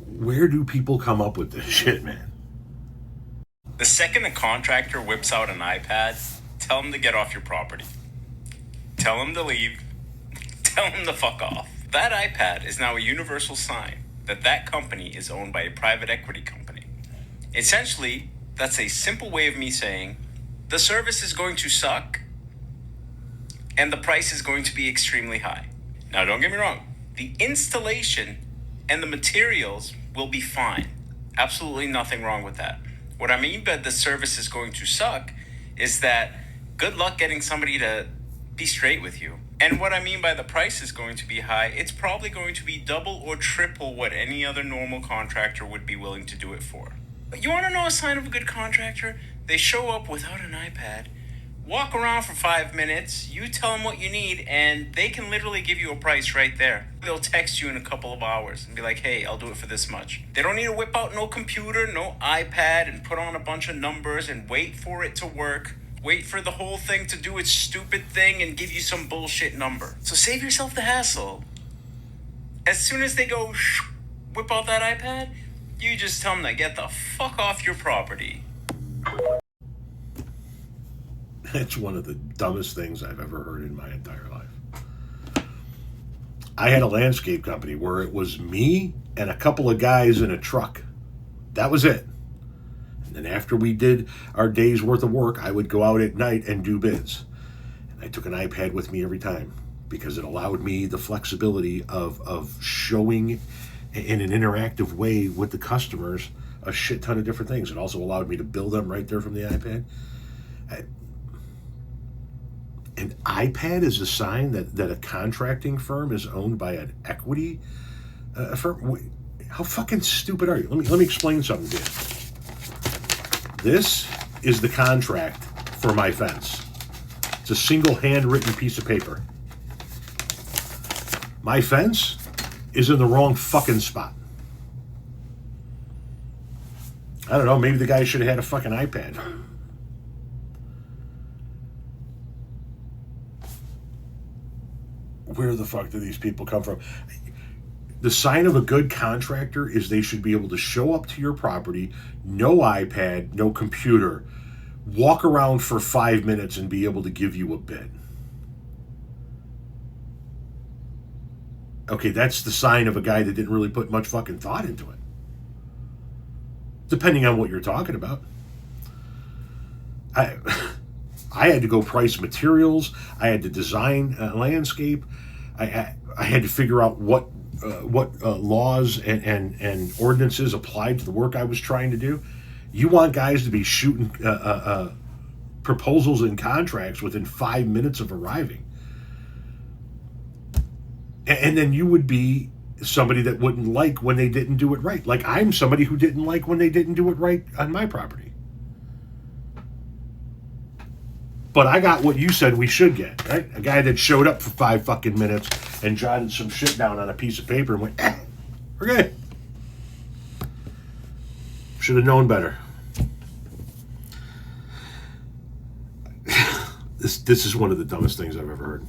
Where do people come up with this shit, man? The second a contractor whips out an iPad, tell him to get off your property. Tell him to leave. Tell him to fuck off. That iPad is now a universal sign that that company is owned by a private equity company. Essentially, that's a simple way of me saying the service is going to suck and the price is going to be extremely high. Now, don't get me wrong. The installation and the materials will be fine. Absolutely nothing wrong with that. What I mean by the service is going to suck is that good luck getting somebody to be straight with you. And what I mean by the price is going to be high, it's probably going to be double or triple what any other normal contractor would be willing to do it for. But you want to know a sign of a good contractor? They show up without an iPad, walk around for 5 minutes, you tell them what you need, and they can literally give you a price right there. They'll text you in a couple of hours and be like, hey, I'll do it for this much. They don't need to whip out no computer, no iPad, and put on a bunch of numbers and wait for it to work. Wait for the whole thing to do its stupid thing and give you some bullshit number. So save yourself the hassle. As soon as they go whip out that iPad, you just tell them to get the fuck off your property. That's one of the dumbest things I've ever heard in my entire life. I had a landscape company where it was me and a couple of guys in a truck. That was it. And after we did our day's worth of work, I would go out at night and do bids. And I took an iPad with me every time because it allowed me the flexibility of showing in an interactive way with the customers a shit ton of different things. It also allowed me to bill them right there from the iPad. An iPad is a sign that a contracting firm is owned by an equity firm. How fucking stupid are you? Let me explain something to you. This is the contract for my fence. It's a single handwritten piece of paper. My fence is in the wrong fucking spot. I don't know, maybe the guy should have had a fucking iPad. Where the fuck do these people come from? The sign of a good contractor is they should be able to show up to your property, no iPad, no computer, walk around for 5 minutes and be able to give you a bid. Okay, that's the sign of a guy that didn't really put much fucking thought into it. Depending on what you're talking about. I had to go price materials. I had to design a landscape. I had to figure out what laws and ordinances applied to the work I was trying to do. You want guys to be shooting proposals and contracts within 5 minutes of arriving. And then you would be somebody that wouldn't like when they didn't do it right. Like I'm somebody who didn't like when they didn't do it right on my property. But I got what you said we should get, right? A guy that showed up for 5 fucking minutes and jotted some shit down on a piece of paper and went, we're good. Should have known better. This is one of the dumbest things I've ever heard.